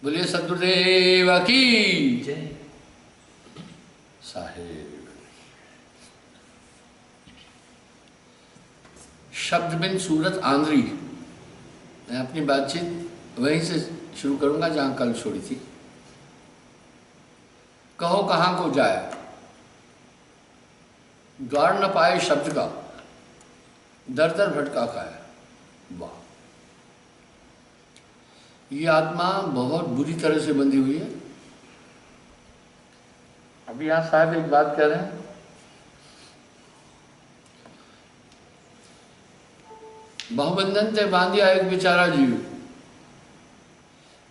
बोलिए सद्गुरुदेव की जय साहेब। शब्द बिन सूरत आंध्री। मैं अपनी बातचीत वहीं से शुरू करूंगा जहां कल छोड़ी थी। कहो कहां को जाए, द्वार न पाए शब्द का, दर दर भटका खाया। वाह, ये आत्मा बहुत बुरी तरह से बंधी हुई है। अभी यहां साहब एक बात कह रहे हैं, बहुबंधन ते बांधिया एक बेचारा जीव।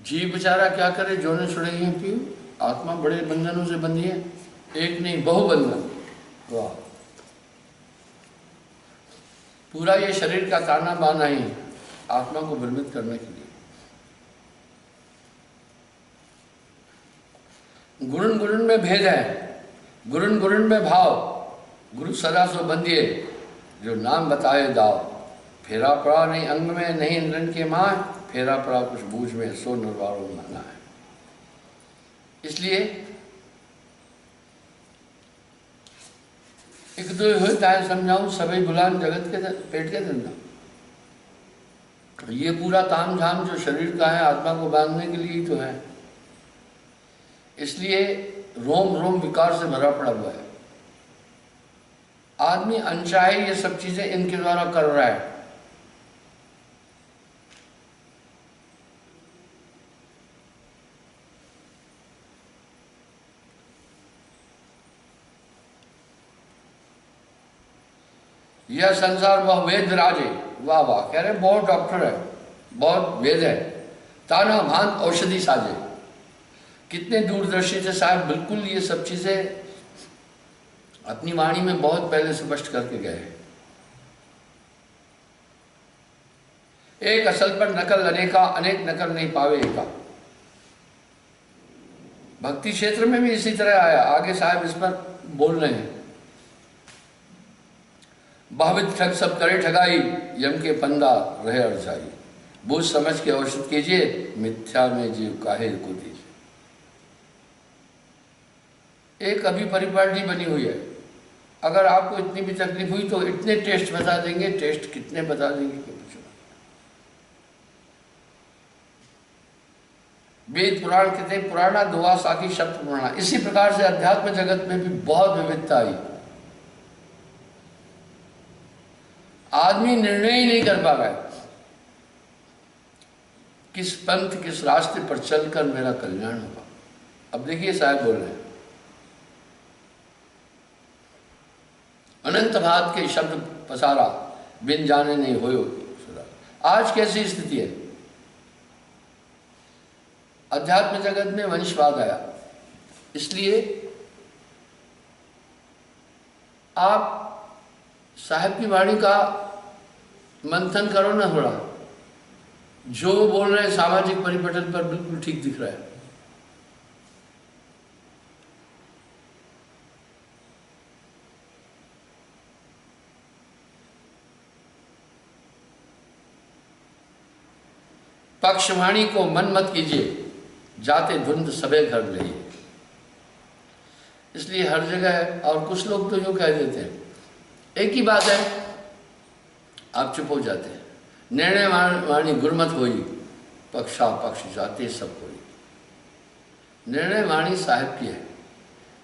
जीव बेचारा क्या करे, जो ने छुड़े हैं पीऊ। आत्मा बड़े बंधनों से बंधी है, एक नहीं बहुबंधन। वाह, पूरा ये शरीर का ताना बाना ही आत्मा को भ्रमित करने के लिए। गुरुन गुरुन में भेद है, गुरुन गुरुन में भाव। गुरु सदा सो बंधिए, जो नाम बताए दाव। फेरा पड़ा नहीं अंग में, नहीं इंद्रन के माँ। फेरा पड़ा कुछ बूझ में, सो निर्वाणों माना है। इसलिए एक दो होता है समझाऊं, सभी गुलाम जगत के पेट के धंधा। ये पूरा ताम झाम जो शरीर का है, आत्मा को बांधने के लिए ही तो है। इसलिए रोम रोम विकार से भरा पड़ा हुआ है। आदमी अनचाहे ये सब चीजें इनके द्वारा कर रहा है। यह संसार वह वेद राजे। वाह वाह, कह रहे बहुत डॉक्टर है, बहुत वेद है। ताना भान औषधि साजे। कितने दूरदर्शी थे साहब, बिल्कुल ये सब चीजें अपनी वाणी में बहुत पहले स्पष्ट करके गए हैं। एक असल पर नकल अनेका, अनेक नकल नहीं पावे एका। भक्ति क्षेत्र में भी इसी तरह आया। आगे साहब इस पर बोल रहे हैं, भावित ठग सब करे ठगाई, यम के फंदा रहे अरसाई। बूझ समझ के औषध कीजिए, मिथ्या में जीव काहे को दीजिए। एक अभी परिपाटी बनी हुई है। अगर आपको इतनी भी तकलीफ हुई तो इतने टेस्ट बता देंगे। टेस्ट कितने बता देंगे कि पूछो। वेद पुराण कहते हैं, पुराना दुआ साकी शब्द पुराना। इसी प्रकार से अध्यात्म जगत में भी बहुत विविधता आई। आदमी निर्णय ही नहीं कर पा रहा है किस पंथ किस रास्ते पर चलकर मेरा कल्याण होगा। अब देखिए साहब बोल रहे हैं, अनंत भात के शब्द पसारा, बिन जाने नहीं होयो सुरा। आज कैसी स्थिति है, अध्यात्म जगत में वंशवाद आया। इसलिए आप साहब की वाणी का मंथन करो ना थोड़ा। जो बोल रहे हैं सामाजिक परिपटल पर बिल्कुल ठीक दिख रहा है। पक्षवाणी को मन मत कीजिए, जाते धुंध सबे घर ले। इसलिए हर जगह, और कुछ लोग तो यूं कह देते हैं, एक ही बात है, आप चुप हो जाते हैं। निर्णय वाणी गुरमत होई, पक्षा पक्ष जाते सब कोई। निर्णय वाणी साहिब की है,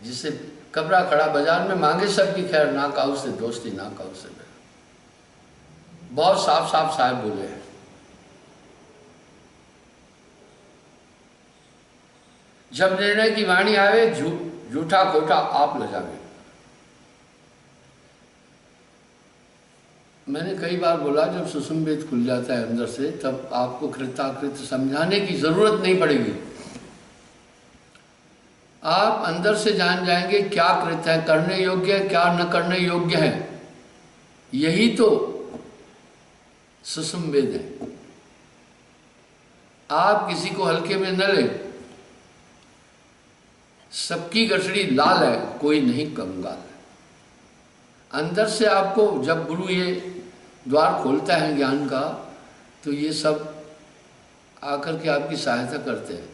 जिसे कपड़ा खड़ा बाजार में मांगे सबकी खैर, ना काऊ से दोस्ती ना काऊ से बैर। बहुत साफ साफ साहिब बोले हैं। जब निर्णय की वाणी आवे, झूठा कोटा आप लगावे। मैंने कई बार बोला, जब सुषुम्न वेद खुल जाता है अंदर से, तब आपको कृताकृत समझाने की जरूरत नहीं पड़ेगी। आप अंदर से जान जाएंगे क्या कृत है, करने योग्य है, क्या न करने योग्य है। यही तो सुषुम्न वेद है। आप किसी को हल्के में न लें। सबकी गठड़ी लाल है, कोई नहीं कंगाल है। अंदर से आपको जब गुरु ये द्वार खोलता है ज्ञान का, तो ये सब आकर के आपकी सहायता करते हैं।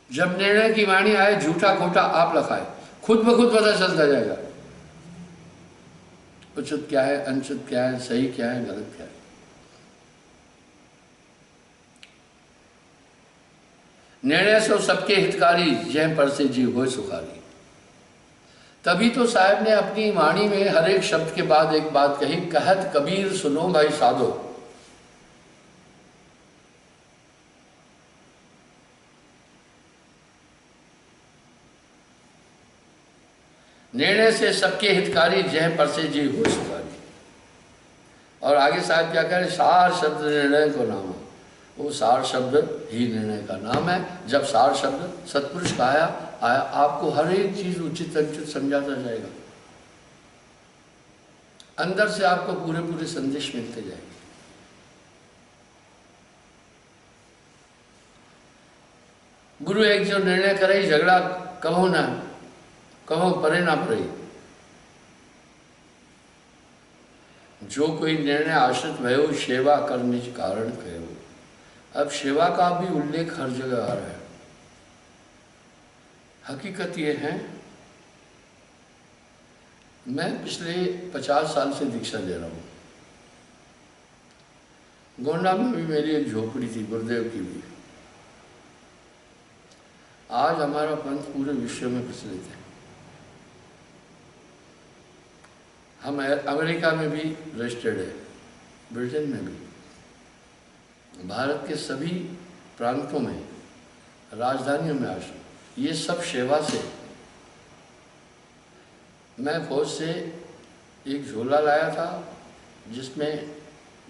जब निर्णय की वाणी आए, झूठा खोटा आप लखाए, खुद ब खुद पता चलता जाएगा उचित क्या है, अनुचित क्या है, सही क्या है, गलत क्या है। निर्णय सो सबके हितकारी, जय पर से जीव होए सुखारी। तभी तो साहब ने अपनी वाणी में हर एक शब्द के बाद एक बात कही, कहत कबीर सुनो भाई साधो। निर्णय से सबके हितकारी, जय पर से जीव होए सुखारी। और आगे साहब क्या कह रहे, सार शब्द निर्णय को नाम है। वो सार शब्द ही निर्णय का नाम है। जब सार शब्द सत्पुरुष का आया, आपको हर एक चीज उचित अनुचित समझाता जाएगा, अंदर से आपको पूरे पूरे संदेश मिलते जाएंगे। गुरु एक जो निर्णय करे, झगड़ा कहो ना, कहो परे ना परे। जो कोई निर्णय आश्रित भयो, सेवा कर निज कारण कहो। अब सेवा का भी उल्लेख हर जगह आ रहा है। हकीकत ये है, मैं पिछले 50 साल से दीक्षा दे रहा हूँ। गोंडा में भी मेरी एक झोपड़ी थी, गुरुदेव की भी। आज हमारा पंथ पूरे विश्व में प्रचलित है। हम अमेरिका में भी रजिस्टर्ड है, ब्रिटेन में भी, भारत के सभी प्रांतों में, राजधानियों में आश्रम। ये सब सेवा से। मैं फौज से एक झोला लाया था जिसमें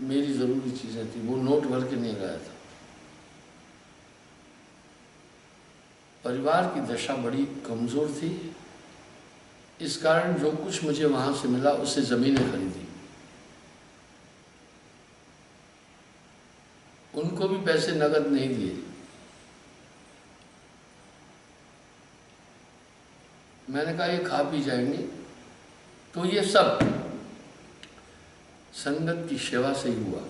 मेरी ज़रूरी चीज़ें थी, वो नोट भर के नहीं लाया था। परिवार की दशा बड़ी कमज़ोर थी, इस कारण जो कुछ मुझे वहाँ से मिला उससे ज़मीनें खरीदी। उनको भी पैसे नगद नहीं दिए। मैंने कहा ये खा पी जाएंगे। तो ये सब संगत की सेवा से ही हुआ।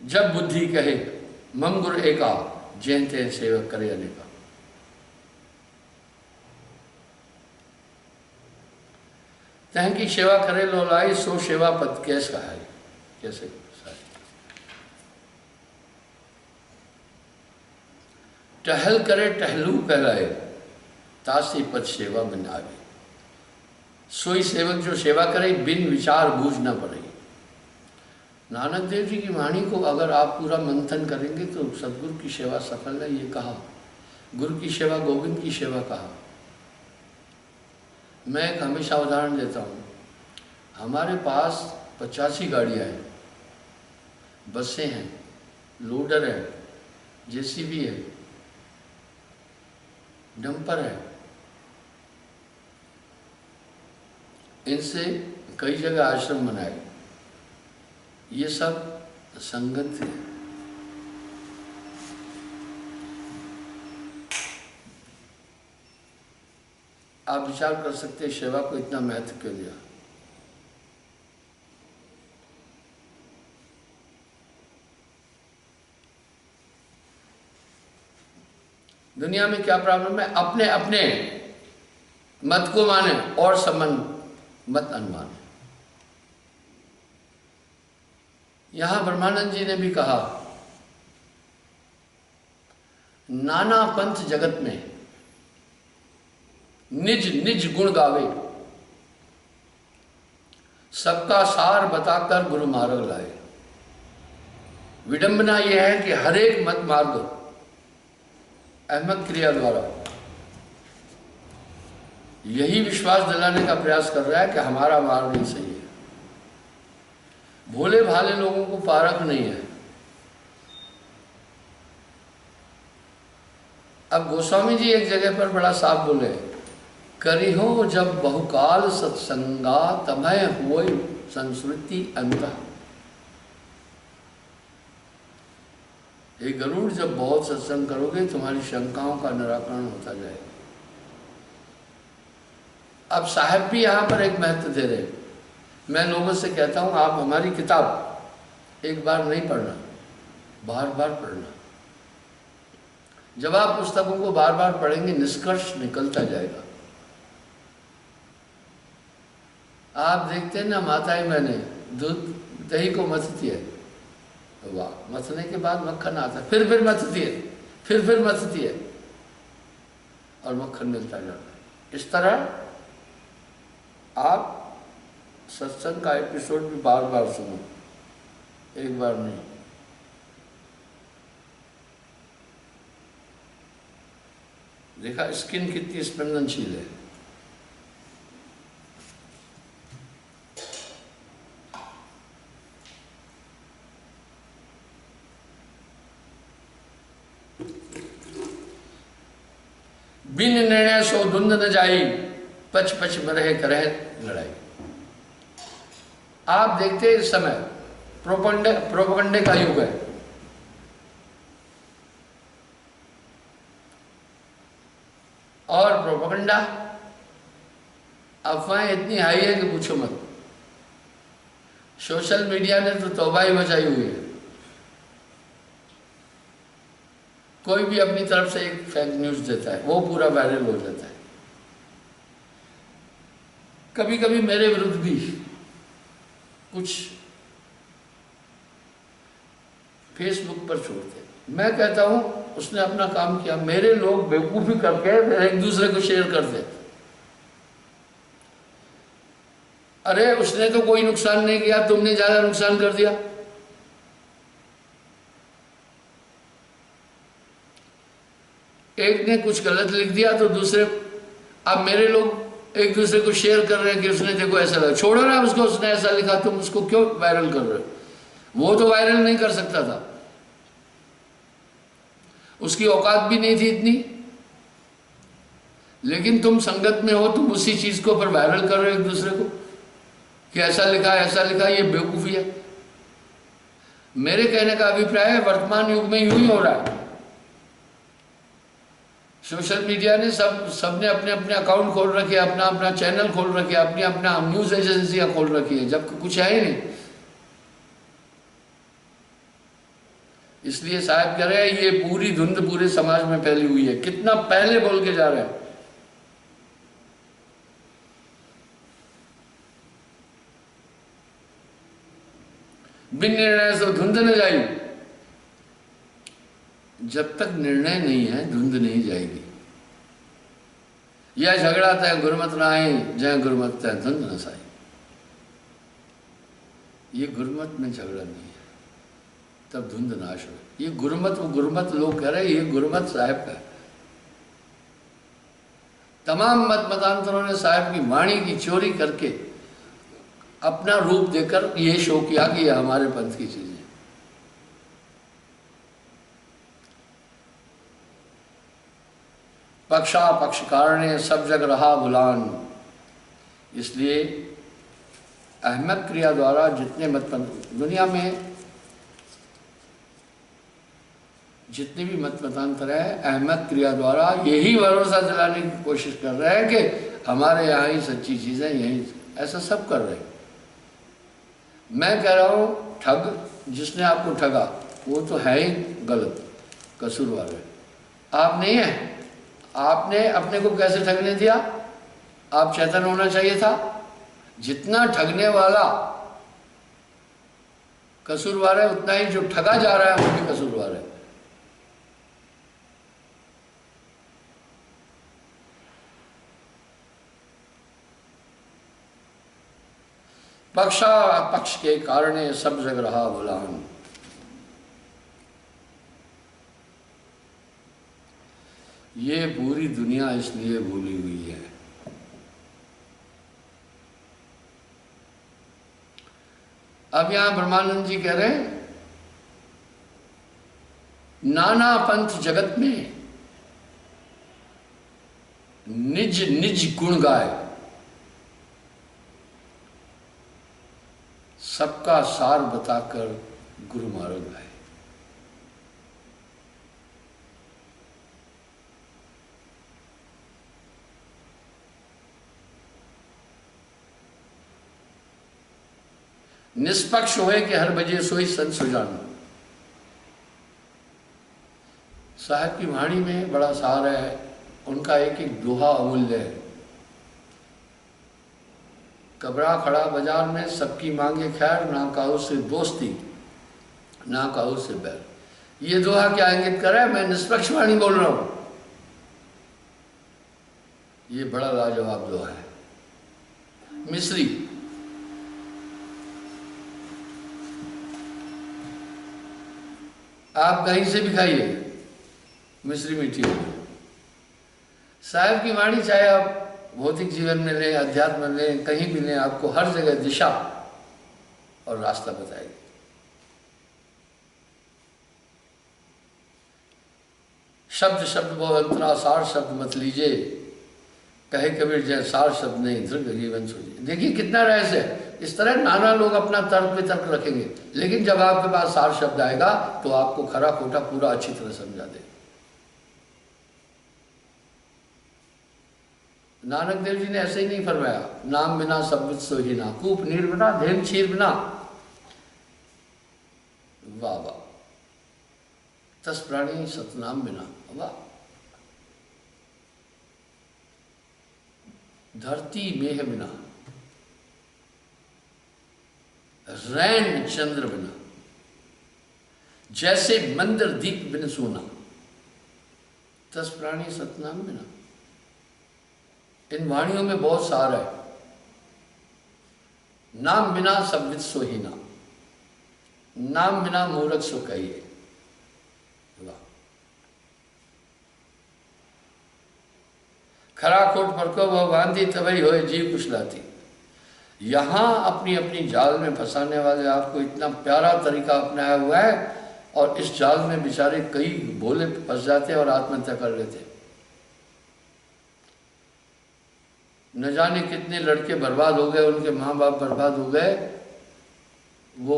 जब बुद्धि कहे मम गुरु एका, जैन तैन सेवक करे अनेका। तह की सेवा करे लो लाई, सो सेवा पद कैसे है, कैसे टहल करे टहलू कहलाए, तासी पद सेवा बन आवे। सोई सेवक जो सेवा करे, बिन विचार बूझ न पड़े। नानक देव जी की वाणी को अगर आप पूरा मंथन करेंगे तो सदगुरु की सेवा सफल है, ये कहा। गुरु की सेवा गोविंद की सेवा कहा। मैं एक हमेशा उदाहरण देता हूँ। हमारे पास 85 गाड़ियाँ हैं, बसें हैं, लोडर है, जेसीबी है, डंपर है। इनसे कई जगह आश्रम बनाए। ये सब संगत है। आप विचार कर सकते हैं सेवा को इतना महत्व क्यों दिया। दुनिया में क्या प्रॉब्लम है, अपने अपने मत को माने और संबंध मत अनुमाने। यहां ब्रह्मानंद जी ने भी कहा, नाना पंथ जगत में निज निज गुण गावे, सबका सार बताकर गुरु मार्ग लाए। विडंबना यह है कि हर एक मत मार्ग अहमद क्रिया द्वारा यही विश्वास दिलाने का प्रयास कर रहा है कि हमारा मार्ग नहीं सही है। भोले भाले लोगों को पारख नहीं है। अब गोस्वामी जी एक जगह पर बड़ा साफ बोले, करिहो जब बहुकाल सत्संगा, तमय हुए संस्कृति अंत। ये गरुड़, जब बहुत सत्संग करोगे तुम्हारी शंकाओं का निराकरण होता जाएगा। अब साहब भी यहाँ पर एक महत्व दे रहे, मैं लोगों से कहता हूँ आप हमारी किताब एक बार नहीं पढ़ना, बार बार पढ़ना। जब आप पुस्तकों को बार बार पढ़ेंगे निष्कर्ष निकलता जाएगा। आप देखते हैं ना, माताएं मैंने दूध दही को मथती है, वाह, मथने के बाद मक्खन आता है, फिर मथती है, फिर मथती है और मक्खन मिलता जाता है। इस तरह आप सत्संग का एपिसोड भी बार बार सुनो, एक बार नहीं। देखा स्किन कितनी स्पंदनशील है। बिन निर्णय सो धुंध न जाई, पच पच में रहे करह लड़ाई। आप देखते हैं इस समय प्रोपगंडे का युग है। और प्रोपगंडा अफवाहें इतनी हाई है कि पूछो मत। सोशल मीडिया ने तो तौबा ही मचाई हुई है। कोई भी अपनी तरफ से एक फेक न्यूज देता है, वो पूरा वायरल हो जाता है। कभी कभी मेरे विरुद्ध भी कुछ फेसबुक पर छोड़ते, मैं कहता हूं उसने अपना काम किया। मेरे लोग बेवकूफी करके एक दूसरे को शेयर करते, अरे उसने तो कोई नुकसान नहीं किया, तुमने ज्यादा नुकसान कर दिया। एक ने कुछ गलत लिख दिया तो दूसरे, अब मेरे लोग एक दूसरे को शेयर कर रहे हैं कि उसने देखो ऐसा लगा, छोड़ो ना उसको, उसने ऐसा लिखा, तुम उसको क्यों वायरल कर रहे हो? वो तो वायरल नहीं कर सकता था, उसकी औकात भी नहीं थी इतनी। लेकिन तुम संगत में हो, तुम उसी चीज को पर वायरल कर रहे हो एक दूसरे को कि ऐसा लिखा ऐसा लिखा, ये बेवकूफी है। मेरे कहने का अभिप्राय है वर्तमान युग में यूं ही हो रहा है। सोशल मीडिया ने सबने अपने अपने अकाउंट खोल रखे, अपना अपना चैनल खोल रखे, अपनी अपना न्यूज एजेंसियां खोल रखी है, जबकि कुछ है ही नहीं। इसलिए साहब कह रहे हैं ये पूरी धुंध पूरे समाज में फैली हुई है। कितना पहले बोल के जा रहे हैं। बिन निर्णय से धुंध न जाई, जब तक निर्णय नहीं है धुंध नहीं जाएगी। यह झगड़ा तय गुरमत नाई, जय गुरमत तय धुंध न साई। ये गुरमत में झगड़ा नहीं है, तब धुंध नाश हो। ये गुरमत, वो गुरमत लोग कह रहे हैं, ये गुरमत साहब का है। तमाम मत मतांतरों ने साहब की वाणी की चोरी करके अपना रूप देकर ये शो किया कि ये हमारे पंथ की चीजें। पक्षा पक्षकार ने सब जग रहा भुलान। इसलिए अहमद क्रिया द्वारा जितने मतपंथ दुनिया में, जितने भी मत मतांतर है, अहमद क्रिया द्वारा यही भरोसा दिलाने की कोशिश कर रहे हैं कि हमारे यहाँ ही सच्ची चीजें, यही ऐसा सब कर रहे हैं। मैं कह रहा हूँ ठग जिसने आपको ठगा वो तो है ही गलत, कसूरवार है। आप नहीं है, आपने अपने को कैसे ठगने दिया? आप चेतन होना चाहिए था। जितना ठगने वाला कसूरवार है, उतना ही जो ठगा जा रहा है वो भी कसूरवार है। पक्षा पक्ष के कारण सब जग रहा भुलान। ये पूरी दुनिया इसलिए भूली हुई है। अब यहां ब्रह्मानंद जी कह रहे हैं, नाना पंथ जगत में निज निज गुण गाए, सबका सार बताकर गुरु मार्ग आए। निष्पक्ष होए कि हर बजे सोई संत सुजान। साहब की वाणी में बड़ा सार है, उनका एक एक दोहा अमूल्य है। कबरा खड़ा बाजार में सबकी मांगे खैर, ना काहू से दोस्ती ना काहू से बैर। ये दोहा क्या इंगित कर रहा है? मैं निष्पक्ष वाणी बोल रहा हूं। ये बड़ा लाजवाब दोहा है। मिस्री, आप कहीं से भी खाइए, मिस्री मीठी होगी। साहब की वाणी चाहे आप भौतिक जीवन में लें, अध्यात्म में लें, कहीं भी लें, आपको हर जगह दिशा और रास्ता बताएगी। शब्द शब्द बहुत अंतरा, सार शब्द मत लीजिए, कहे कबीर जय सार शब्द नहीं दृढ़ जीवन सोचिए। देखिए कितना रहस्य है। इस तरह नाना लोग अपना तर्क पे तर्क रखेंगे, लेकिन जब आपके पास सार शब्द आएगा तो आपको खरा खोटा पूरा अच्छी तरह समझा दे। नानक देव जी ने ऐसे ही नहीं फरमाया, नाम बिना शब्द सोहीना, कूप नीर बिना धेन क्षीर बिना। वाह वाह, तस प्राणी सतनाम बिना। वाह, धरती मेह बिना, रैन चंद्र बिना, जैसे मंदिर दीप बिन सोना, तस प्राणी सतनाम बिना। इन वाणियों में बहुत सार है। नाम बिना सब सोहीना, नाम बिना मूर्ख सो कहिए। खरा खोट परको वह बांधी तबई होए जीव कुशलाती। यहां अपनी अपनी जाल में फंसाने वाले आपको इतना प्यारा तरीका अपनाया हुआ है, और इस जाल में बेचारे कई भोले फंस जाते और आत्महत्या कर लेते। न जाने कितने लड़के बर्बाद हो गए, उनके माँ बाप बर्बाद हो गए, वो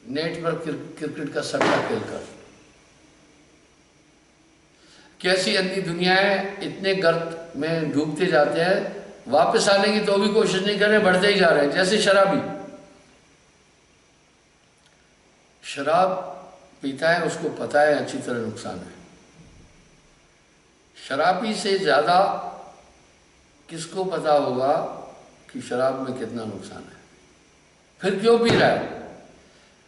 नेट पर क्रिकेट का सट्टा खेलकर। कैसी अंधी दुनिया है, इतने गर्त में डूबते जाते हैं, वापस आने की तो भी कोशिश नहीं कर रहे, बढ़ते ही जा रहे हैं। जैसे शराबी शराब पीता है, उसको पता है अच्छी तरह नुकसान है। शराबी से ज्यादा किसको पता होगा कि शराब में कितना नुकसान है? फिर क्यों पी रहा है?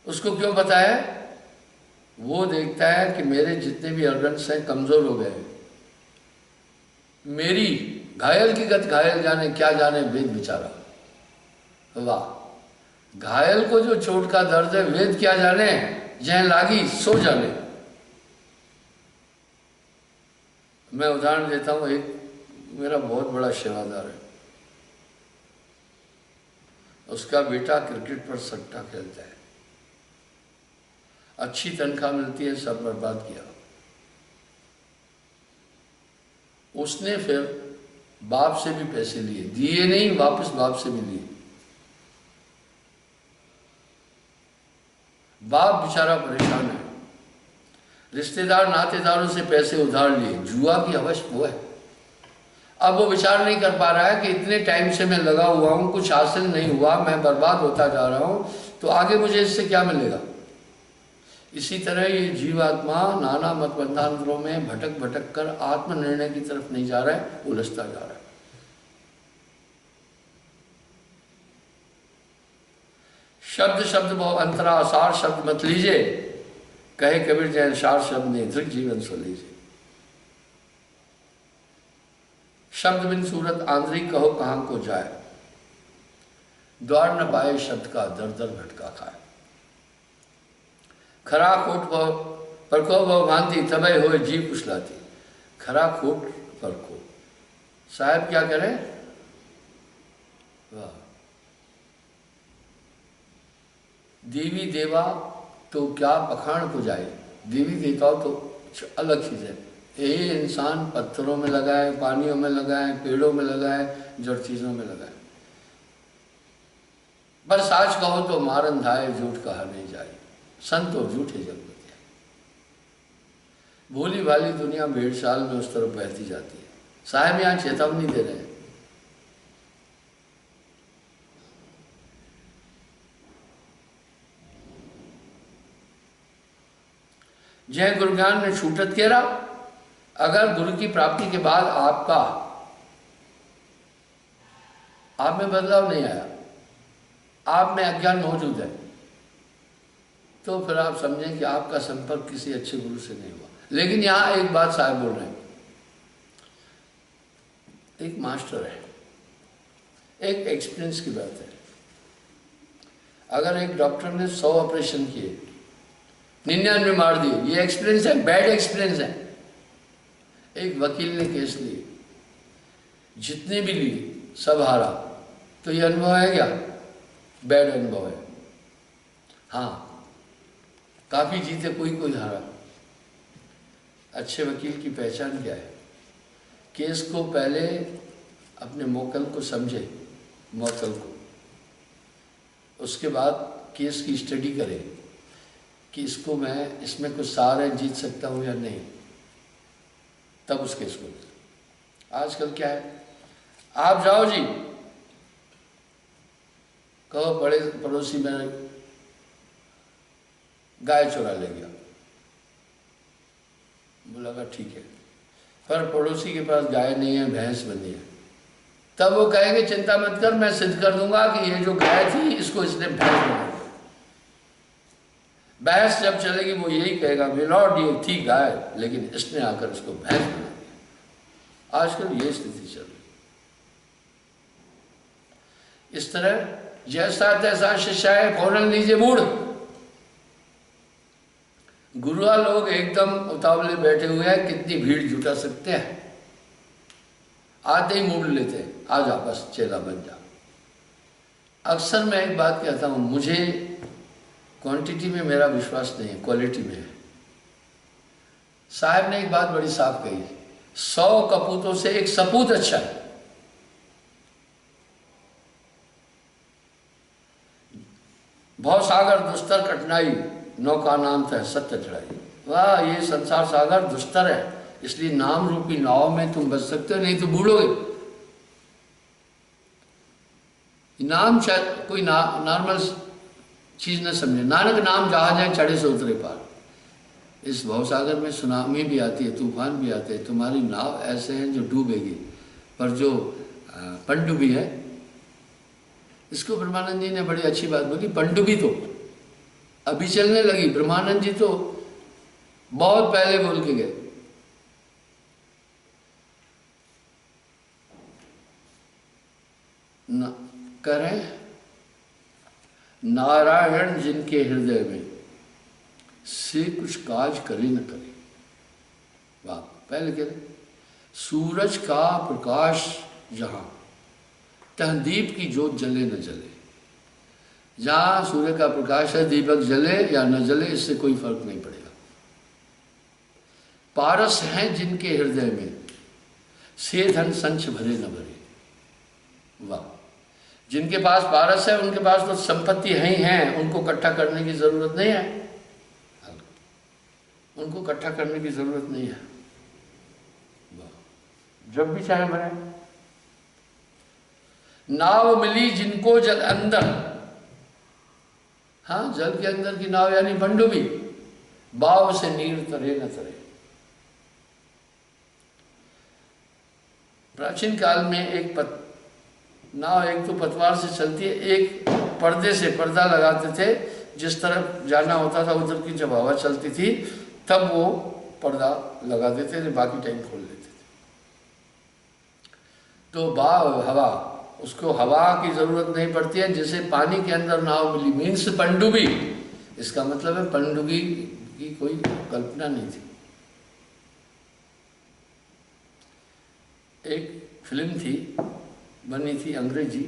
उसको क्यों पता है? वो देखता है कि मेरे जितने भी ऑर्गन्स हैं कमजोर हो गए, मेरी घायल की गत घायल जाने क्या जाने वेद बेचारा। वाह, घायल को जो चोट का दर्द है, वेद क्या जाने, जह लागी सो जाने। मैं उदाहरण देता हूं, एक मेरा बहुत बड़ा सेवादार है, उसका बेटा क्रिकेट पर सट्टा खेलता है, अच्छी तनख्वाह मिलती है, सब बर्बाद किया उसने। फिर बाप से भी पैसे लिए, दिए नहीं, वापस बाप से भी लिए। बाप बेचारा परेशान है, रिश्तेदार नातेदारों से पैसे उधार लिए, जुआ की हवस वो है। अब वो विचार नहीं कर पा रहा है कि इतने टाइम से मैं लगा हुआ हूं, कुछ हासिल नहीं हुआ, मैं बर्बाद होता जा रहा हूं, तो आगे मुझे इससे क्या मिलेगा। इसी तरह ये जीवात्मा नाना मतबंधांतरों में भटक भटक कर आत्मनिर्णय की तरफ नहीं जा रहा है, उलझता जा रहा है। शब्द शब्द बहु अंतरा, सार शब्द मत लीजिए, कहे कबीर जैन सार शब्द नहीं दृढ़ जीवन सो लीजिए। शब्द बिन सूरत आंध्री कहो कहां को जाए, द्वार न पाए शब्द का दर दर भटका खाए। खरा खोट परखो वह भांति तबे होए जीव कुशलाती। खरा खोट परखो, साहब क्या करें? वाह, देवी देवा तो क्या पखाण को जाए। देवी देवताओं तो अलग चीज है, ये इंसान पत्थरों में लगाए, पानियों में लगाए, पेड़ों में लगाए, जड़ चीजों में लगाए। पर साच कहो तो मारन धाए, झूठ कहा नहीं जाए, संत और झूठे जग में। भोली भाली दुनिया भेड़ साल में उस तरफ बहती जाती है। साहब यहां चेतावनी दे रहे हैं, जय गुरु ज्ञान में छूटत केरा। अगर गुरु की प्राप्ति के बाद आप में बदलाव नहीं आया, आप में अज्ञान मौजूद है, तो फिर आप समझें कि आपका संपर्क किसी अच्छे गुरु से नहीं हुआ। लेकिन यहां एक बात साहब बोल रहे हैं, एक मास्टर है, एक एक्सपीरियंस की बात है। अगर एक डॉक्टर ने 100 ऑपरेशन किए, 99 मार दिए, ये एक्सपीरियंस है, बैड एक्सपीरियंस है। एक वकील ने केस लिए, जितने भी लिए सब हारा, तो ये अनुभव है क्या? बैड अनुभव है। हाँ, काफी जीते, कोई हारा। अच्छे वकील की पहचान क्या है? केस को पहले अपने मोकल को समझे, मौतल को, उसके बाद केस की स्टडी करे कि इसमें कुछ सार है, जीत सकता हूँ या नहीं, तब उस केस को। आजकल क्या है, आप जाओ जी, कहो बड़े पड़ोसी में गाय चुरा ले गया, बोला ठीक है, पर पड़ोसी के पास गाय नहीं है, भैंस बनी है, तब वो कहेंगे चिंता मत कर, मैं सिद्ध कर दूंगा कि ये जो गाय थी इसको इसने भैंस बना दिया। बहस जब चलेगी वो यही कहेगा मिलॉर्ड ये थी गाय, लेकिन इसने आकर इसको भैंस बना दिया। आजकल ये स्थिति चल रही। इस तरह जैसा तैसा शिष्य है, फौरन लीजिए बूढ़। गुरुआ लोग एकदम उतावले बैठे हुए हैं, कितनी भीड़ जुटा सकते हैं, आते ही मोड़ लेते हैं, आ जा बस चेला बन जा। अक्सर मैं एक बात कहता हूं, मुझे क्वांटिटी में मेरा विश्वास नहीं है, क्वालिटी में है। साहब ने एक बात बड़ी साफ कही, 100 कपूतों से एक सपूत अच्छा है। भवसागर दुस्तर कठिनाई, नौका नाम था सत्य चढ़ाई। वाह, ये संसार सागर दुस्तर है, इसलिए नाम रूपी नाव में तुम बच सकते हो, नहीं तो बूढ़ोगे। नाम शायद कोई नॉर्मल चीज न समझे। नानक नाम जहाज है, चढ़े से उतरे पार। इस भवसागर में सुनामी भी आती है, तूफान भी आते हैं, तुम्हारी नाव ऐसे हैं जो डूबेगी, पर जो पनडुब्बी है, इसको ब्रह्मानंद जी ने बड़ी अच्छी बात बोली। पनडुब्बी तो अभी चलने लगी, ब्रह्मानंद जी तो बहुत पहले बोल के गए। करें नारायण जिनके हृदय में, से कुछ काज करे न करे। वाह, पहले कह रहे सूरज का प्रकाश जहां, तह दीप की जोत जले न जले। जहां सूर्य का प्रकाश है, दीपक जले या न जले, इससे कोई फर्क नहीं पड़ेगा। पारस हैं जिनके हृदय में, से धन संच भरे न भरे। वाह, जिनके पास पारस है उनके पास तो संपत्ति है ही है, उनको इकट्ठा करने की जरूरत नहीं है, उनको इकट्ठा करने की जरूरत नहीं है। जब भी चाहे भरे। नाव मिली जिनको जल अंदर, हाँ, जल के अंदर की नाव यानी पनडुब्बी, बाव से नीर तरे न तरे। प्राचीन काल में एक नाव एक तो पतवार से चलती है, एक पर्दे से पर्दा लगाते थे, जिस तरफ जाना होता था उधर की जब हवा चलती थी तब वो पर्दा लगा देते थे, बाकी टाइम खोल लेते थे। तो हवा, उसको हवा की जरूरत नहीं पड़ती है, जैसे पानी के अंदर नाव मिली, मीन्स पनडुब्बी। इसका मतलब है पनडुब्बी की कोई कल्पना नहीं थी। एक फिल्म थी, बनी थी अंग्रेजी,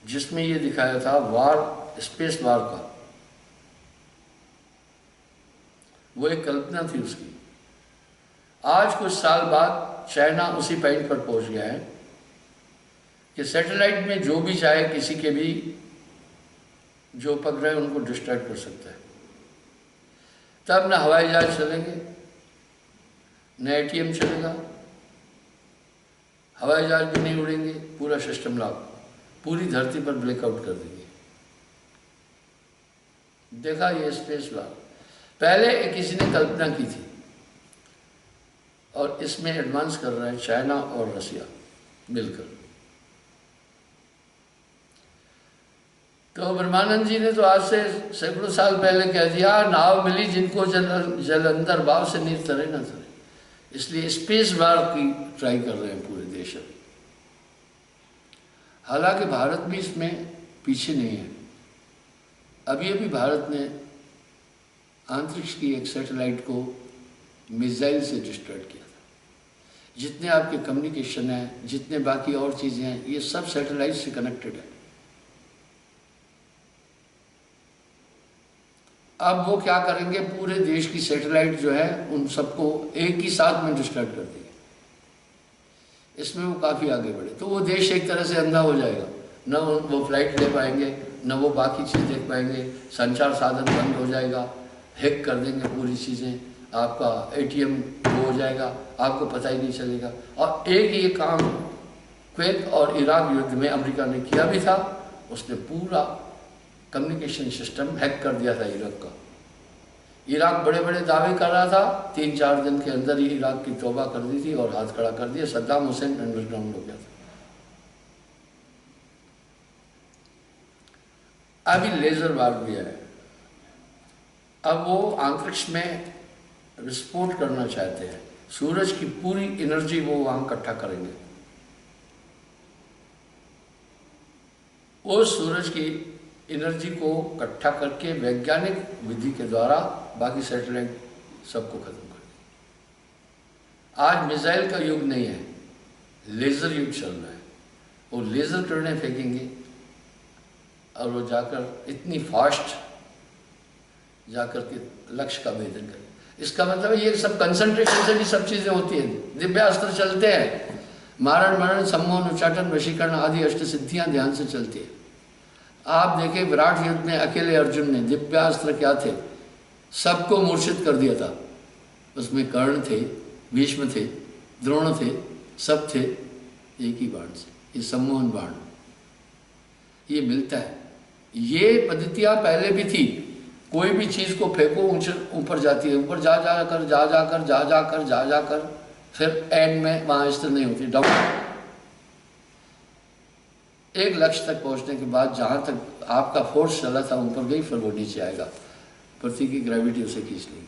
जिसमें ये दिखाया था वार, स्पेस वार का, वो एक कल्पना थी उसकी। आज कुछ साल बाद चाइना उसी पॉइंट पर पहुंच गया है कि सैटेलाइट में जो भी चाहे, किसी के भी जो उपग्रह उनको डिस्ट्रैक्ट कर सकता है। तब न हवाई जहाज चलेंगे, न एटीएम चलेगा, हवाई जहाज भी नहीं उड़ेंगे, पूरा सिस्टम लॉक, पूरी धरती पर ब्लैकआउट कर देंगे। देखा ये स्पेस लॉक। पहले किसी ने कल्पना की थी और इसमें एडवांस कर रहा है चाइना और रसिया मिलकर। तो ब्रह्मानंद जी ने तो आज से सैकड़ों साल पहले कह दिया, नाव मिली जिनको जल अंदर भाव से नीर तरे न तरे। इसलिए स्पेस बार की ट्राई कर रहे हैं पूरे देश में। हालांकि भारत भी इसमें पीछे नहीं है। अभी अभी भारत ने अंतरिक्ष की एक सैटेलाइट को मिसाइल से डिस्ट्रॉय किया था। जितने आपके कम्युनिकेशन है, जितने बाकी और चीज़ें हैं, ये सब सैटेलाइट से कनेक्टेड है। अब वो क्या करेंगे, पूरे देश की सैटेलाइट जो है उन सबको एक ही साथ में डिस्ट्रॉय कर देंगे। इसमें वो काफ़ी आगे बढ़े तो वो देश एक तरह से अंधा हो जाएगा, न वो फ्लाइट ले पाएंगे, न वो बाकी चीज़ देख पाएंगे, संचार साधन बंद हो जाएगा, हैक कर देंगे पूरी चीज़ें, आपका ATM वो हो जाएगा, आपको पता ही नहीं चलेगा। और एक ये काम कुवैत और इराक युद्ध में अमेरिका ने किया भी था। उसने पूरा कम्युनिकेशन सिस्टम हैक कर दिया था इराक का। इराक बड़े बड़े दावे कर रहा था, 3-4 दिन के अंदर ही इराक की तौबा कर दी थी और हाथ खड़ा कर दिया। सद्दाम हुसैन अंडरग्राउंड हो गया था। अभी लेजर वार भी है। अब वो अंतरिक्ष में विस्फोट करना चाहते हैं। सूरज की पूरी एनर्जी वो वहां इकट्ठा करेंगे। वो सूरज की एनर्जी को इकट्ठा करके वैज्ञानिक विधि के द्वारा बाकी सैटेलाइट सबको खत्म कर दें। आज मिसाइल का युग नहीं है, लेजर युग चल रहा है। वो लेजर किरणें फेंकेंगे और वो जाकर इतनी फास्ट जाकर के लक्ष्य का भेदन करें। इसका मतलब ये सब कंसंट्रेशन से भी सब चीजें होती हैं। दिव्यास्त्र चलते हैं, मारण मरण सम्मोहन उच्चाटन वशीकरण आदि अष्ट सिद्धियां ध्यान से चलती है। आप देखें विराट युद्ध में अकेले अर्जुन ने दिव्यास्त्र क्या थे, सबको मूर्छित कर दिया था। उसमें कर्ण थे, भीष्म थे, द्रोण थे, सब थे एक ही बाण से। ये सम्मोहन बाण ये मिलता है। ये पद्धतियां पहले भी थी। कोई भी चीज को फेंको ऊपर जाती है, ऊपर जा जाकर फिर एंड में वहां स्थिर नहीं होती, डाउन। एक लक्ष्य तक पहुंचने के बाद जहां तक आपका फोर्स चला था ऊपर गई, फिर वो नीचे आएगा, पृथ्वी की ग्रेविटी उसे खींच लेगी।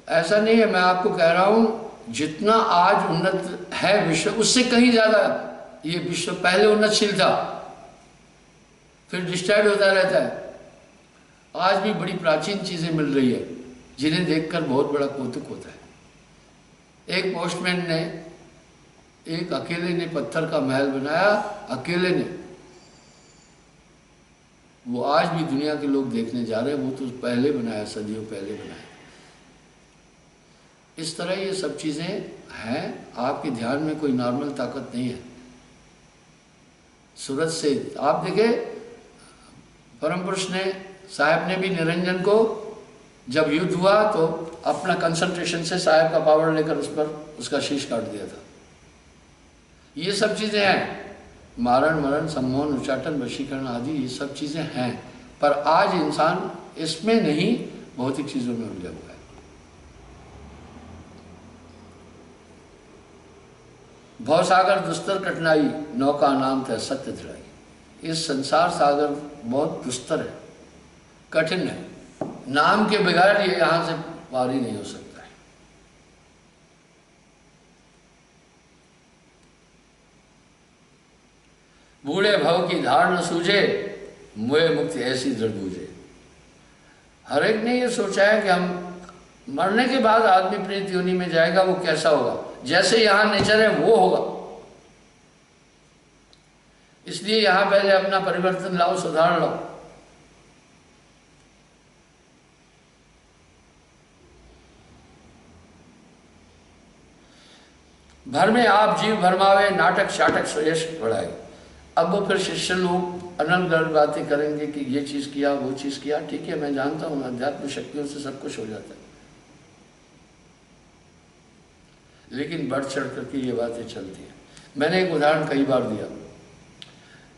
ऐसा नहीं है, मैं आपको कह रहा हूं जितना आज उन्नत है विश्व, उससे कहीं ज्यादा ये विश्व पहले उन्नतशील था, फिर डिस्ट्रॉयड होता रहता है। आज भी बड़ी प्राचीन चीजें मिल रही है जिन्हें देखकर बहुत बड़ा कौतुक होता है। एक पोस्टमैन ने, एक अकेले ने पत्थर का महल बनाया, अकेले ने। वो आज भी दुनिया के लोग देखने जा रहे हैं। वो तो पहले बनाया, सदियों पहले बनाया। इस तरह ये सब चीजें हैं। आपके ध्यान में कोई नॉर्मल ताकत नहीं है। सूरज से आप देखें, परम पुरुष ने, साहब ने भी निरंजन को जब युद्ध हुआ तो अपना कंसंट्रेशन से साहब का पावर लेकर उस पर उसका शीश काट दिया था। ये सब चीजें हैं। मारण मरण सम्मोहन उच्चाटन वशीकरण आदि ये सब चीजें हैं। पर आज इंसान इसमें नहीं, भौतिक चीजों में उलझा हुआ है। भवसागर दुस्तर कठिनाई, नौका नाम था सत्य धराई। इस संसार सागर बहुत दुस्तर है, कठिन है। नाम के बगैर ये यहां से पार ही नहीं हो सकता है। बूढ़े भव की धार न सूझे, मुए मुक्ति ऐसी दृढ़ बूझे। हर एक ने ये सोचा है कि हम मरने के बाद आदमी प्रेत योनि में जाएगा, वो कैसा होगा, जैसे यहां नेचर है वो होगा। इसलिए यहां पहले अपना परिवर्तन लाओ, सुधार लाओ। भर में आप जीव भरमावे, नाटक शाटक सुयश बढ़ाए। अब वो फिर शिष्य लोग अनल गढ़ बातें करेंगे कि ये चीज किया, वो चीज किया। ठीक है, मैं जानता हूं अध्यात्म शक्तियों से सब कुछ हो जाता है, लेकिन बढ़ चढ़ करके ये बातें चलती हैं। मैंने एक उदाहरण कई बार दिया।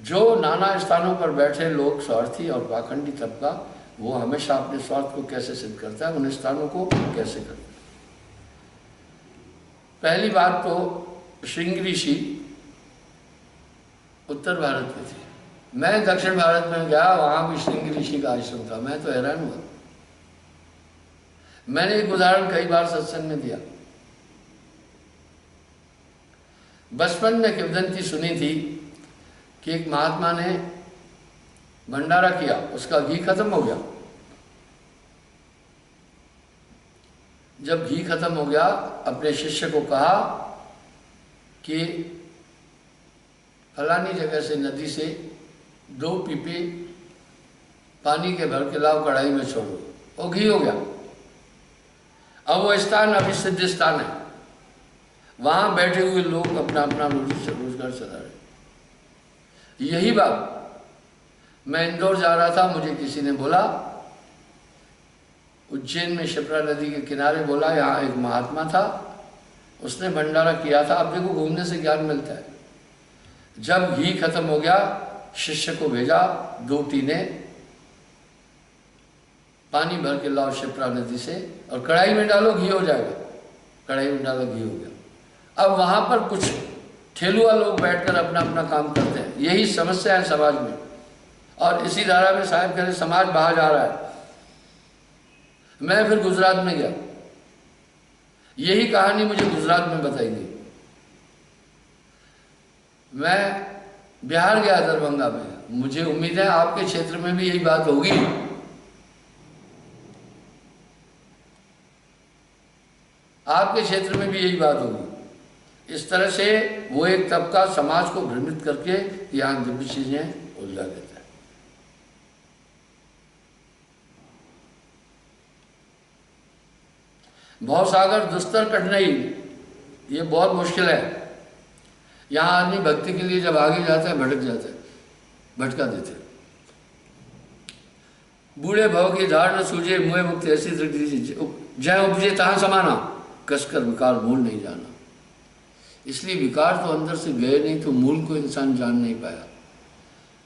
जो नाना स्थानों पर बैठे लोग स्वार्थी और पाखंडी तबका वो हमेशा अपने स्वार्थ को कैसे सिद्ध करता है, उन स्थानों को कैसे करता है। पहली बात तो श्रृंगी ऋषि उत्तर भारत में थे, मैं दक्षिण भारत में गया, वहां भी श्रृंगी ऋषि का आश्रम था, मैं तो हैरान हुआ। मैंने एक उदाहरण कई बार सत्संग में दिया। बचपन में किंवदंती सुनी थी कि एक महात्मा ने भंडारा किया, उसका घी खत्म हो गया। जब घी खत्म हो गया, अपने शिष्य को कहा कि फलानी जगह से नदी से 2 पीपे पानी के भर के लाओ, कढ़ाई में छोड़ो, वो घी हो गया। अब वो स्थान अभिसिद्ध स्थान है, वहां बैठे हुए लोग अपना अपना रोजगार चला रहे। यही बात मैं इंदौर जा रहा था, मुझे किसी ने बोला, उज्जैन में शिप्रा नदी के किनारे, बोला यहाँ एक महात्मा था, उसने भंडारा किया था। अब देखो घूमने से ज्ञान मिलता है। जब घी खत्म हो गया, शिष्य को भेजा, 2 टीने पानी भर के लाओ शिप्रा नदी से और कढ़ाई में डालो, घी हो जाएगा। कढ़ाई में डालो, घी हो गया। अब वहां पर कुछ ठेलुआ लोग बैठकर अपना अपना काम करते हैं। यही समस्या है समाज में, और इसी धारा में साहब कह रहे समाज बाहर जा रहा है। मैं फिर गुजरात में गया, यही कहानी मुझे गुजरात में बताई गई। मैं बिहार गया, दरभंगा में, मुझे उम्मीद है आपके क्षेत्र में भी यही बात होगी। आपके क्षेत्र में भी यही बात होगी। इस तरह से वो एक तबका समाज को भ्रमित करके यहाँ दिव्य चीजें उलझा देता है। भवसागर दुस्तर कठिनाई, ये बहुत मुश्किल है। यहाँ आदमी भक्ति के लिए जब आगे जाता है, भटक जाता है, भटका देते हैं। बूढ़े भव की धार न सूझे, मुँह मुक्त ऐसी जय उपजे तहाँ समाना, कसकर विकार मूल नहीं जाना। इसलिए विकार तो अंदर से गए नहीं, तो मूल को इंसान जान नहीं पाया।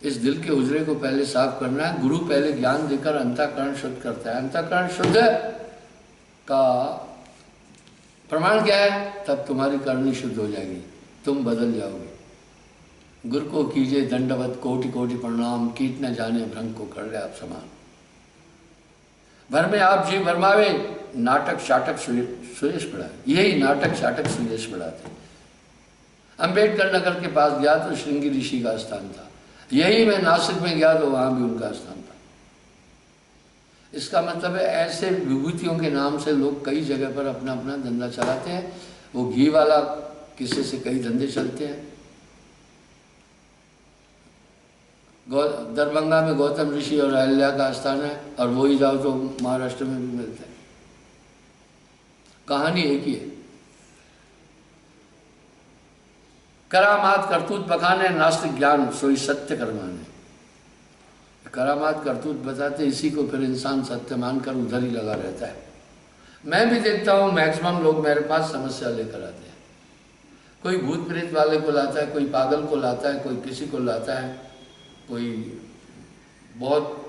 इस दिल के हुजरे को पहले साफ करना है। गुरु पहले ज्ञान देकर अंतःकरण शुद्ध करता है। अंतःकरण शुद्ध का प्रमाण क्या है? तब तुम्हारी करनी शुद्ध हो जाएगी, तुम बदल जाओगे। गुरु को कीजिए दंडवत कोटि कोटि प्रणाम, कीट न जाने भ्रंग को कर ले आप समान। भर में आप जी भरमावे, नाटक शाटक सुरेश बढ़ाए। यही नाटक शाटक सुरेश बढ़ाते। अम्बेडकर नगर के पास गया तो श्रृंगी ऋषि का स्थान था। यही मैं नासिक में गया तो वहां भी उनका स्थान था। इसका मतलब है ऐसे विभूतियों के नाम से लोग कई जगह पर अपना अपना धंधा चलाते हैं। वो घी वाला किसी से कई धंधे चलते हैं। दरभंगा में गौतम ऋषि और अहिल्या का स्थान है, और वो ही जाओ तो महाराष्ट्र में भी मिलता है। कहानी एक ही है। करामात करतूत बखाने, नास्तिक ज्ञान सोई सत्य करमाने। करामात करतूत बताते, इसी को फिर इंसान सत्य मानकर उधर ही लगा रहता है। मैं भी देखता हूँ मैक्सिमम लोग मेरे पास समस्या लेकर आते हैं। कोई भूत प्रेत वाले को लाता है, कोई पागल को लाता है, कोई किसी को लाता है, कोई बहुत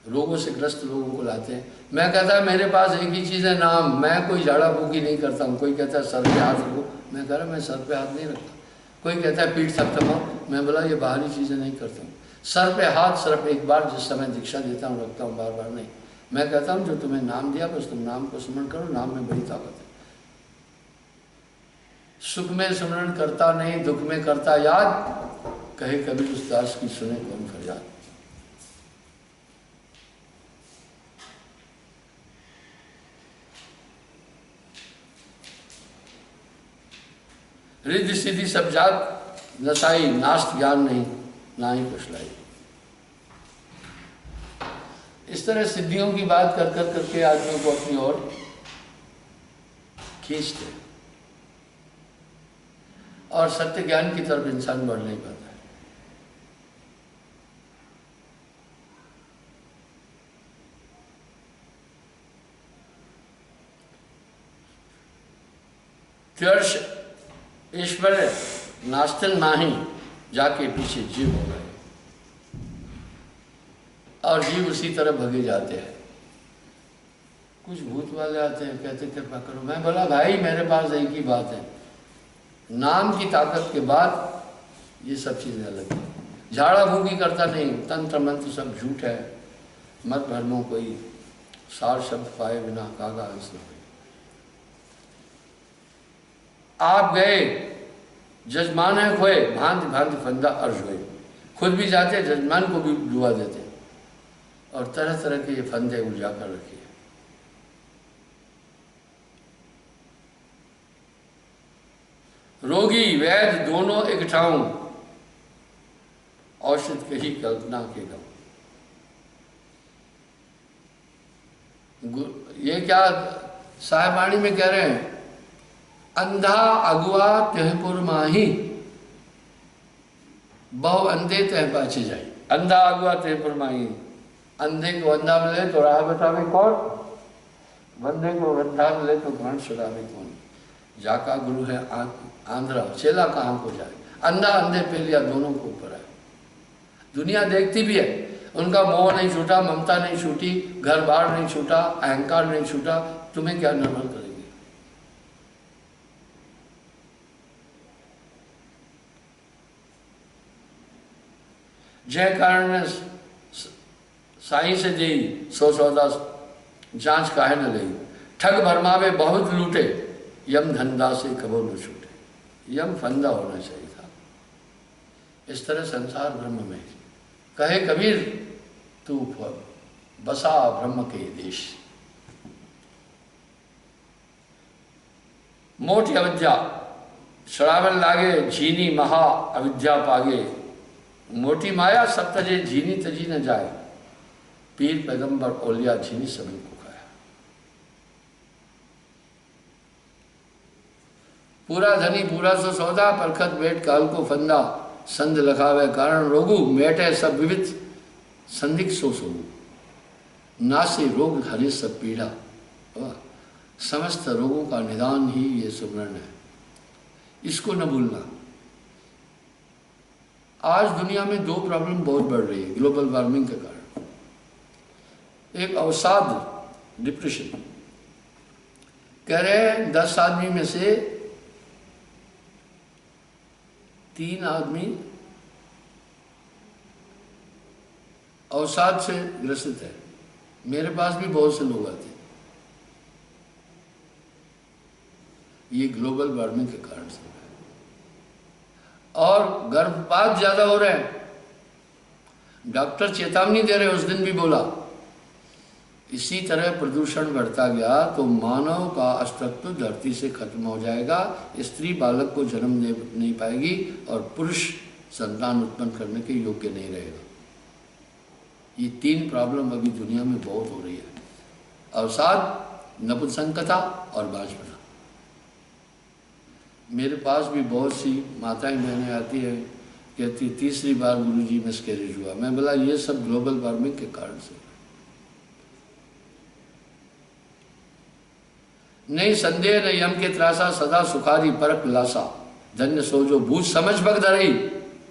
रोगों से ग्रस्त लोगों को लाते हैं। मैं कहता है मेरे पास एक ही चीज़ है, नाम। मैं कोई झाड़ा फूकी नहीं करता हूँ। कोई कहता है सर पे हाथ रखो, मैं कह रहा मैं सर पे हाथ नहीं रखता। कोई कहता है पीठ थपथपाओ, मैं बोला ये बाहरी चीज़ें नहीं करता हूँ। सर पे हाथ सिर्फ एक बार जिस समय दीक्षा देता हूँ रखता हूँ, बार बार नहीं। मैं कहता हूँ जो तुम्हें नाम दिया बस तुम नाम को स्मरण करो, नाम में बड़ी ताकत है। सुख में स्मरण करता नहीं, दुख में करता याद, कहे कबीर उस दास की सुने कौन फरियाद। रिद्धि सिद्धि सब जात नसाई, नास्त ज्ञान नहीं ना ही कुशलाई। इस तरह सिद्धियों की बात कर कर करके आदमियों को अपनी ओर खींचते, और सत्य ज्ञान की तरफ इंसान बढ़ नहीं पाता है। त्यर्ष ईश्वर नास्तिन नाही, जाके पीछे जीव हो गए। और जीव उसी तरह भगे जाते हैं। कुछ भूत वाले आते हैं, कहते कृपा करो। मैं बोला भाई मेरे पास एक ही बात है, नाम की ताकत के बाद ये सब चीज़ें अलग है। झाड़ा फूकी करता नहीं, तंत्र मंत्र सब झूठ है। मत भरमो कोई सार शब्द पाए बिना कागा हंस न होई। आप गए जजमान है खोए, भांति भांति फंदा अर्ज हुए। खुद भी जाते, जजमान को भी डुबा देते और तरह तरह के ये फंदे उलझा कर रखिए। रोगी वैद्य दोनों एक ठाऊं, औषध कही कल्पना के गम। ये क्या साहेबाणी में कह रहे हैं, अंधा अगुआ तहपुर माही, बहु अंधे तह पाछे जाए। अंधा अगुआ तहपुर माही, अंधे को अंधा मिले तो राह बतावे कौन, बंधे को अंधा मिले तो घण छुड़ावे कौन। जाका गुरु है आंध्रा, चेला कहाँ को जाए। अंधा अंधे पे लिया, दोनों को ऊपर है। दुनिया देखती भी है, उनका मोह नहीं छूटा, ममता नहीं छूटी, घर बार नहीं छूटा, अहंकार नहीं छूटा। तुम्हें क्या निर्मल करेगी। जय कारण साई से दी सौ सौदा जांच काहे न लई। ठग भरमावे बहुत लूटे, यम धंधा से कबो न छूटे। यम फंदा होना चाहिए था। इस तरह संसार ब्रह्म में कहे कबीर, तू बसा ब्रह्म के देश। मोटी अविद्या श्रावण लागे, झीनी महा अविद्या पागे। मोटी माया सब तजे, झीनी तजी न जाए। पीर पैगंबर ओलिया झीनी सभी को खाया। पूरा धनी पूरा सो सौदा, परखत बेट काल को फंदा। संध लखावे कारण रोगु, मेटे सब विविध संदिक सो सोगु। नासे रोग हरे सब पीड़ा। समस्त रोगों का निदान ही ये सुमरण है, इसको न भूलना। आज दुनिया में दो प्रॉब्लम बहुत बढ़ रही है ग्लोबल वार्मिंग के कारण। एक अवसाद, डिप्रेशन। कह रहे हैं 10 आदमी में से 3 आदमी अवसाद से ग्रसित है। मेरे पास भी बहुत से लोग आते हैं, ये ग्लोबल वार्मिंग के कारण से। और गर्भपात ज्यादा हो रहे हैं। डॉक्टर चेतावनी दे रहे, उस दिन भी बोला, इसी तरह प्रदूषण बढ़ता गया तो मानव का अस्तित्व धरती से खत्म हो जाएगा। स्त्री बालक को जन्म दे नहीं पाएगी और पुरुष संतान उत्पन्न करने के योग्य नहीं रहेगा। ये 3 प्रॉब्लम अभी दुनिया में बहुत हो रही है, अवसाद, नपुंसकता और बांझपना। मेरे पास भी बहुत सी माताएं बहनें आती हैं, कहती 3री बार गुरुजी मिसकैरेज हुआ। मैं बोला ये सब ग्लोबल वार्मिंग के कारण से। नहीं संदेह न यम के त्रासा, सदा सुखारी परक लासा। धन्य सो जो बूझ समझ भग धरई,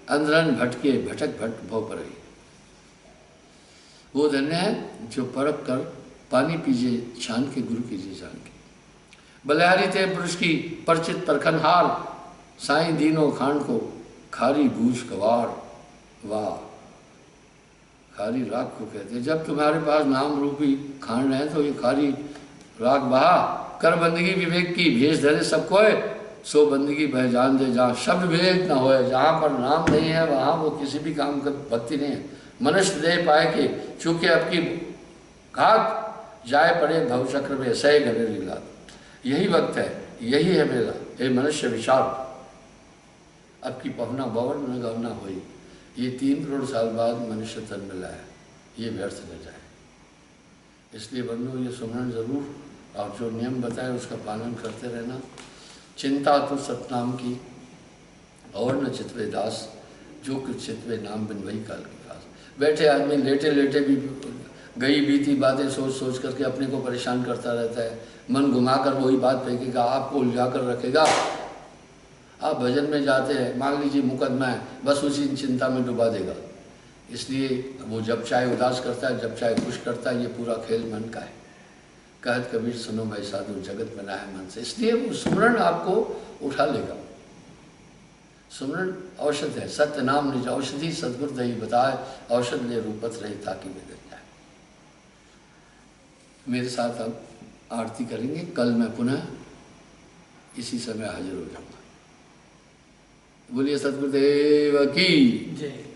अंधरन भटके भटक भट भव परई। वो धन्य है जो परख कर पानी पीजे छान के, गुरु कीजिए जान के। बलिहारी थे पुरुष की परिचित परखनहार, साईं दीनो खान को खारी बूझ कवाड़। वाह, खारी राख को कहते हैं। जब तुम्हारे पास नाम रूपी खान है तो ये खारी राख बहा। कर बंदगी विवेक की, भेष धरे सबको है, सो बंदगी बह जान दे जहाँ शब्द विवेक न होए। जहाँ पर नाम नहीं है वहाँ वो किसी भी काम का भक्ति नहीं है। मनुष्य दे पाए के चूंकि आपकी घात जाए पड़े भवचक्र में सह गले लीला। यही वक्त है, यही है मेरा। हे मनुष्य विचार, अब की पहुना बवन न गवना हुई। ये 3 करोड़ साल बाद मनुष्य तन मिला है, ये व्यर्थ न जाए। इसलिए बंधु ये सुमरण जरूर, और जो नियम बताए उसका पालन करते रहना। चिंता तो सतनाम की, और न चितवे दास, जो कुछ चितवे नाम बिन वही काल के पास। बैठे आदमी लेटे लेटे भी गई बीती बातें सोच सोच करके अपने को परेशान करता रहता है। मन घुमाकर वही बात फेंकेगा, आपको उलझा कर रखेगा। आप भजन में जाते हैं, मान लीजिए मुकदमा है, बस उसी चिंता में डुबा देगा। इसलिए वो जब चाहे उदास करता है, जब चाहे खुश करता है, ये पूरा खेल मन का है। कहत कबीर सुनो भाई साधु, जगत बनाया मन से। इसलिए वो सुमरण आपको उठा लेगा। सुमरण औषध है, सत्य नाम निज औषधि, सदगुरु दही बताए, औषध ले रूपत रहे ताकि बिगड़ जाए। मेरे साथ अब आरती करेंगे। कल मैं पुनः इसी समय हाजिर हो जाऊंगा। बोलिए सतगुरुदेव की जय।